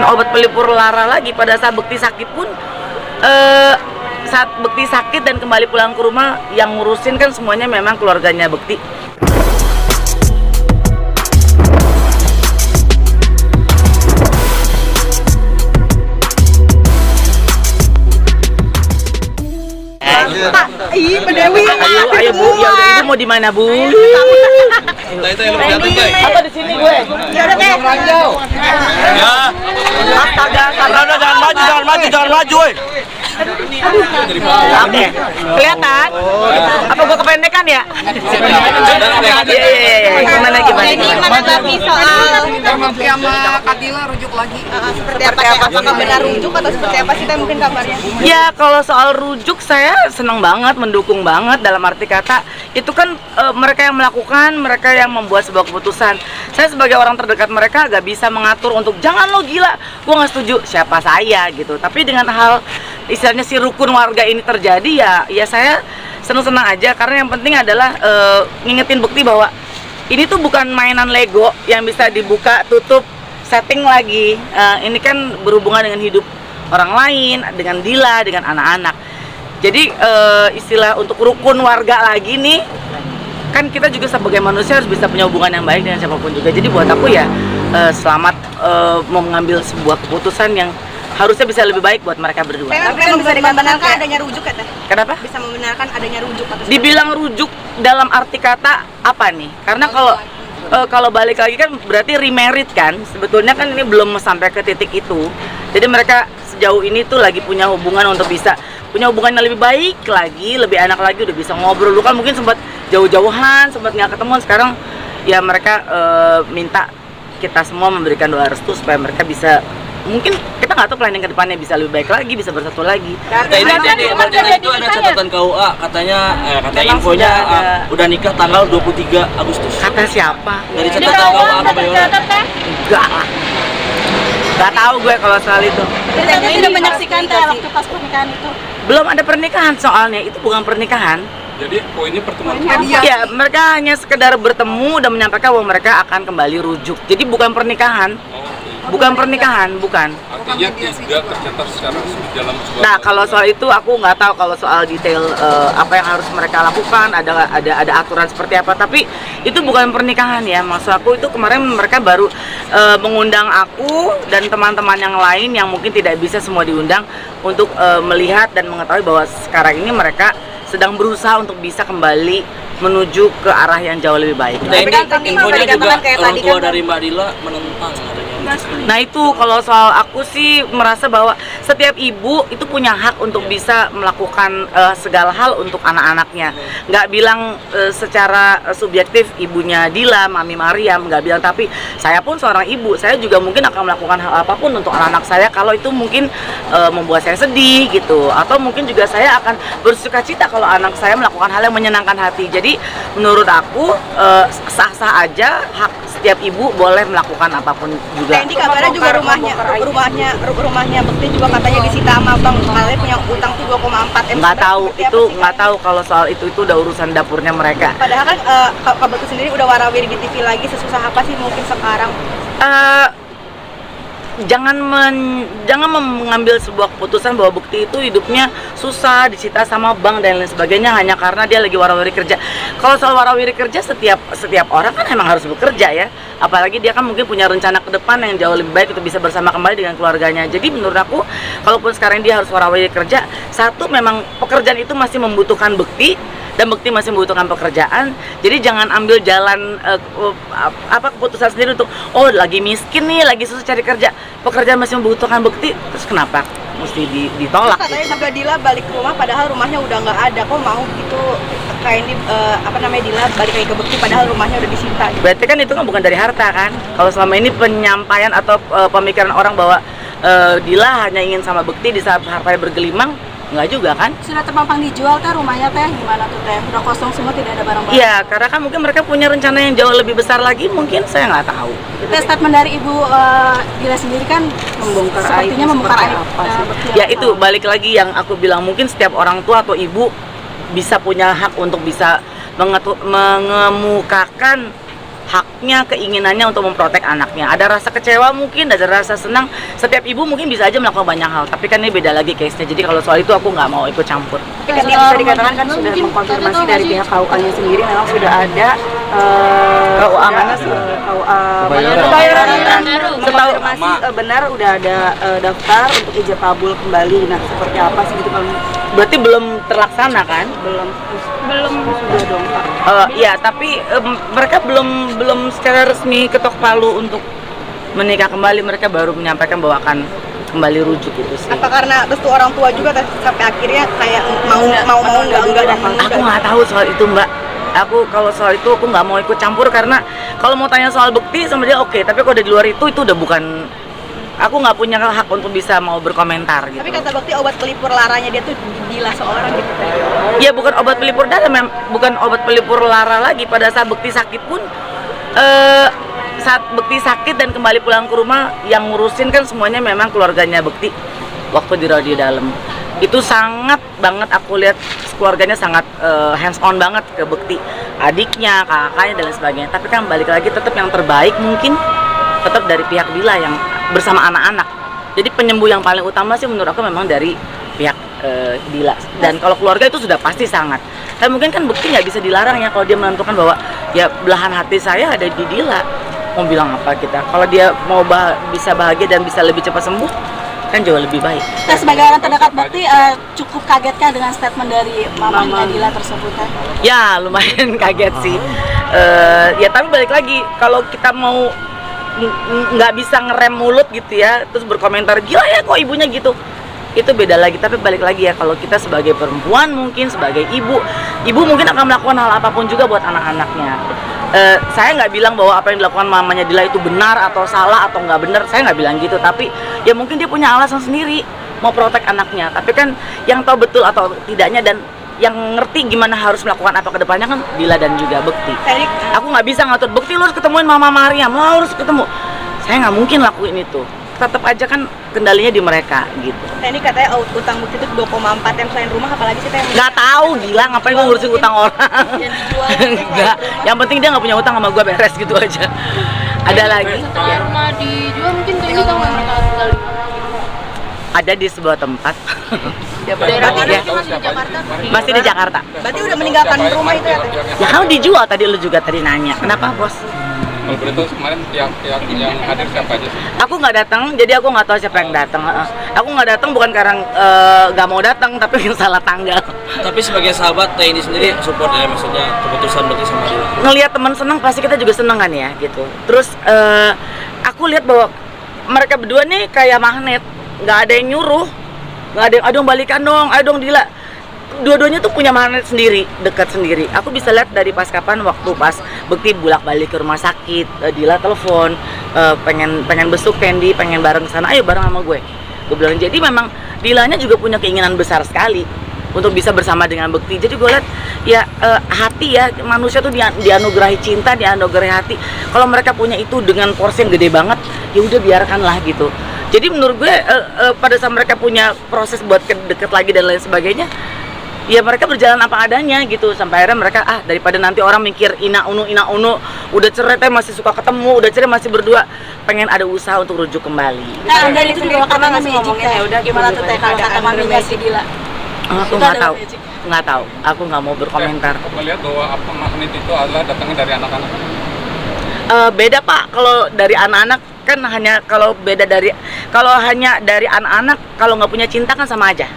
obat pelipur lara lagi pada saat Bekti sakit pun. Saat Bekti sakit dan kembali pulang ke rumah, yang ngurusin kan semuanya memang keluarganya Bekti. Pak, Dewi. Ayo Bu, ya udah, Ibu mau di mana Bu? Apa di sini gue? Ya udah deh. Ya. Astaga, Jangan maju, woi. Oke, kelihatan? Apa gua kependekan ya? Iya. Gimana? Gimana tapi soal sama Kadila rujuk lagi? seperti apa? Apakah benar rujuk atau seperti apa sih mungkin kabarnya? Ya, kalau soal rujuk saya senang banget, mendukung banget dalam arti kata itu kan mereka yang melakukan, mereka yang membuat sebuah keputusan. Saya sebagai orang terdekat mereka gak bisa mengatur untuk jangan lo gila, gua nggak setuju. Siapa saya gitu. Tapi dengan hal istilahnya si rukun warga ini terjadi ya saya senang-senang aja karena yang penting adalah ngingetin Bekti bahwa ini tuh bukan mainan Lego yang bisa dibuka tutup setting lagi. Ini kan berhubungan dengan hidup orang lain, dengan Dila, dengan anak-anak. Jadi istilah untuk rukun warga lagi nih, kan kita juga sebagai manusia harus bisa punya hubungan yang baik dengan siapapun juga. Jadi buat aku ya selamat mau mengambil sebuah keputusan yang harusnya bisa lebih baik buat mereka berdua. Tapi kan bisa membenarkan adanya rujuk ya Teh? Kenapa? Bisa membenarkan adanya rujuk atau Dibilang rujuk dalam arti kata apa nih? Karena kalau balik lagi kan berarti remarried kan. Sebetulnya kan ini belum sampai ke titik itu. Jadi mereka sejauh ini tuh lagi punya hubungan untuk bisa punya hubungan yang lebih baik lagi, lebih enak lagi, udah bisa ngobrol. Dulu kan mungkin sempat jauh-jauhan, sempat nggak ketemu. Sekarang ya mereka minta kita semua memberikan doa restu supaya mereka bisa, mungkin kita nggak tahu planning ke depannya bisa lebih baik lagi, bisa bersatu lagi. Ini itu ada catatan KUA katanya infonya udah nikah tanggal 23 Agustus. Kata siapa? Dari catatan KUA apa Bayora? Enggak lah. Nggak tahu gue kalau soal itu. Tapi udah menyaksikan Teh waktu pas pernikahan itu? Belum ada pernikahan soalnya, itu bukan pernikahan. Jadi poinnya pertemuan Ya, mereka hanya sekedar bertemu dan menyampaikan bahwa mereka akan kembali rujuk. Jadi bukan pernikahan. Bukan pernikahan, bukan. artinya tidak tercatat secara dalam sebuah. Nah, kalau soal itu aku nggak tahu kalau soal detail apa yang harus mereka lakukan, ada aturan seperti apa. Tapi itu bukan pernikahan ya. Maksud aku itu kemarin mereka baru mengundang aku dan teman-teman yang lain yang mungkin tidak bisa semua diundang untuk melihat dan mengetahui bahwa sekarang ini mereka sedang berusaha untuk bisa kembali menuju ke arah yang jauh lebih baik. Nah, ini infonya juga orang tua dari Mbak Dila menentang adanya. Nah itu kalau soal aku sih merasa bahwa setiap ibu itu punya hak untuk bisa melakukan segala hal untuk anak-anaknya. Nggak bilang secara subjektif ibunya Dila, Mami Mariam, nggak bilang, tapi saya pun seorang ibu, saya juga mungkin akan melakukan hal apapun untuk anak-anak saya kalau itu mungkin membuat saya sedih gitu, atau mungkin juga saya akan bersukacita kalau anak saya melakukan hal yang menyenangkan hati. Jadi menurut aku sah-sah aja, hak setiap ibu boleh melakukan apapun juga. Ini kabarnya juga rumahnya Bekti juga katanya disita sama Bang. Kalian punya utang tuh 2,4 M. Nggak tahu kalau soal itu udah urusan dapurnya mereka. Padahal kan Kak Bekti sendiri udah warawiri di TV lagi, sesusah apa sih mungkin sekarang? Jangan mengambil sebuah keputusan bahwa Bekti itu hidupnya susah, disita sama bank dan lain sebagainya hanya karena dia lagi warawiri kerja. Kalau soal warawiri kerja, setiap orang kan emang harus bekerja ya. Apalagi dia kan mungkin punya rencana ke depan yang jauh lebih baik untuk bisa bersama kembali dengan keluarganya. Jadi menurut aku, kalaupun sekarang dia harus warawiri kerja, satu memang pekerjaan itu masih membutuhkan Bekti. Dan Bekti masih membutuhkan pekerjaan, jadi jangan ambil jalan keputusan sendiri untuk lagi miskin nih, lagi susah cari kerja, pekerjaan masih membutuhkan Bekti, terus kenapa mesti ditolak? Katanya juga Dila balik ke rumah, padahal rumahnya udah nggak ada, kok mau gitu kayak ini Dila balik lagi ke Bekti, padahal rumahnya udah disita. Gitu. Berarti kan itu kan bukan dari harta kan? Kalau selama ini penyampaian atau pemikiran orang bahwa Dila hanya ingin sama Bekti di saat hartanya bergelimang. Enggak juga kan? Sudah terpampang dijual Teh rumahnya Teh, gimana tuh Teh? Udah kosong semua, tidak ada barang-barang? Iya, karena kan mungkin mereka punya rencana yang jauh lebih besar lagi, mungkin saya nggak tahu. Teh, statement dari Ibu Dila sendiri kan sepertinya membongkar aib. Ya itu balik lagi yang aku bilang, mungkin setiap orang tua atau ibu bisa punya hak untuk bisa mengemukakan haknya, keinginannya untuk memprotek anaknya. Ada rasa kecewa mungkin, ada rasa senang. Setiap ibu mungkin bisa aja melakukan banyak hal, tapi kan ini beda lagi case-nya. Jadi kalau soal itu aku nggak mau ikut campur. Tapi kan bisa dikatakan kan sudah mengkonfirmasi dari pihak KUA-nya sendiri memang sudah ada KUA mana sih? Pembayaran Setahu konfirmasi benar udah ada daftar untuk ijab kabul kembali. Nah, seperti apa sih gitu kalau berarti belum terlaksana kan? belum sudah dong Pak. Ya, tapi mereka belum secara resmi ketok palu untuk menikah kembali. Mereka baru menyampaikan bahwa akan kembali rujuk itu sih. Apa karena restu orang tua juga sampai akhirnya kayak mau enggak dan Aku nggak tahu soal itu, Mbak. Kalau soal itu aku nggak mau ikut campur, karena kalau mau tanya soal bukti sama dia oke, tapi kalau di luar itu udah bukan, aku nggak punya hak untuk bisa mau berkomentar gitu. Tapi kata Bakti obat pelipur laranya dia tuh gila seorang gitu. Ya bukan obat pelipur darah, bukan obat pelipur lara lagi. Pada saat Bekti sakit pun, saat Bekti sakit dan kembali pulang ke rumah, yang ngurusin kan semuanya memang keluarganya Bekti waktu di radio dalam. Itu sangat banget aku lihat keluarganya sangat hands on banget ke Bekti, adiknya, kakaknya dan lain sebagainya. Tapi kan balik lagi tetap yang terbaik mungkin tetap dari pihak Dila yang bersama anak-anak. Jadi penyembuh yang paling utama sih menurut aku memang dari pihak Dila. Dan kalau keluarga itu sudah pasti sangat. Tapi mungkin kan Bekti nggak bisa dilarang ya kalau dia menentukan bahwa ya belahan hati saya ada di Dila. Mau bilang apa kita? Kalau dia mau bisa bahagia dan bisa lebih cepat sembuh, kan jauh lebih baik. Nah, sebagai orang terdekat Bakti, cukup kagetkah dengan statement dari mamanya Dila tersebut? Ya lumayan kaget sih. Ya tapi balik lagi, kalau kita mau nggak bisa ngerem mulut gitu ya, terus berkomentar gila ya kok ibunya gitu, itu beda lagi. Tapi balik lagi ya, kalau kita sebagai perempuan mungkin sebagai ibu mungkin akan melakukan hal apapun juga buat anak-anaknya. Saya nggak bilang bahwa apa yang dilakukan mamanya Dila itu benar atau salah atau nggak benar, saya nggak bilang gitu. Tapi ya mungkin dia punya alasan sendiri mau protek anaknya. Tapi kan yang tahu betul atau tidaknya dan yang ngerti gimana harus melakukan apa ke depannya kan Dila dan juga Bekti. Aku nggak bisa ngatur Bekti lo harus ketemuin Mama Mariam, lo harus ketemu. Saya nggak mungkin lakuin itu. Tetap aja kan kendalinya di mereka gitu. Ini katanya utang Bekti itu 2,4 M selain rumah, apalagi sih teh? Nggak tahu Dila ngapain gue ngurusin utang orang. Enggak, yang penting dia nggak punya utang sama gue, beres gitu aja. Ada lagi? Setelah rumah dijual mungkin kayaknya kalau mereka tinggal di mana? Ada di sebuah tempat. Daerah mana Ya. sih, masih di Jakarta? Masih di Jakarta. Berarti udah meninggalkan rumah itu ya teh? Ya kalau dijual tadi lu juga tadi nanya. Kenapa bos? Kalau boleh tahu kemarin pihak yang hadir siapa aja sih? Aku nggak datang, jadi aku nggak tahu siapa yang datang. Aku nggak datang bukan karena nggak mau datang, tapi salah tanggal. Tapi sebagai sahabat Teh ini sendiri support ya, maksudnya keputusan Bekti sama Dila. Ngelihat teman senang pasti kita juga seneng kan ya gitu. Terus aku lihat bahwa mereka berdua nih kayak magnet, nggak ada yang nyuruh, nggak ada yang aduh balikan dong, ayo dong Dila. Dua-duanya tuh punya magnet sendiri, dekat sendiri. Aku bisa lihat dari pas waktu pas Bekti bolak-balik ke rumah sakit, Dila telepon, pengen besuk Candy, pengen bareng ke sana, ayo bareng sama gue. Gue bilang jadi memang Dilanya juga punya keinginan besar sekali untuk bisa bersama dengan Bekti. Jadi gue lihat ya hati ya, manusia tuh dianugerahi cinta, dianugerahi hati. Kalau mereka punya itu dengan porsi yang gede banget, ya udah biarkanlah gitu. Jadi menurut gue pada saat mereka punya proses buat deket lagi dan lain sebagainya, ya mereka berjalan apa adanya gitu. Sampai akhirnya mereka daripada nanti orang mikir ina unu udah cerai tapi masih suka ketemu, udah cerai masih berdua, pengen ada usaha untuk rujuk kembali. Nah, dari itu juga karena Magic Teh. Gimana tuh Teh kalau kata maminya si Dila? Aku nggak tahu. Aku nggak mau berkomentar. Aku melihat bahwa apa magnet itu adalah datangnya dari anak-anak. Beda Pak, kalau dari anak-anak kan hanya kalau hanya dari anak-anak kalau nggak punya cinta kan sama aja.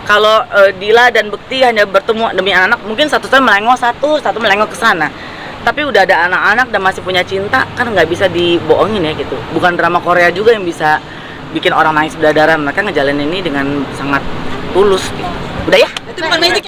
Kalau Dila dan Bekti hanya bertemu demi anak, mungkin satu melengok satu melengok ke sana. Tapi udah ada anak-anak dan masih punya cinta, kan nggak bisa dibohongin ya gitu. Bukan drama Korea juga yang bisa bikin orang nangis berdarah. Mereka ngejalanin ini dengan sangat tulus gitu. Udah ya? Itu bukan Magic.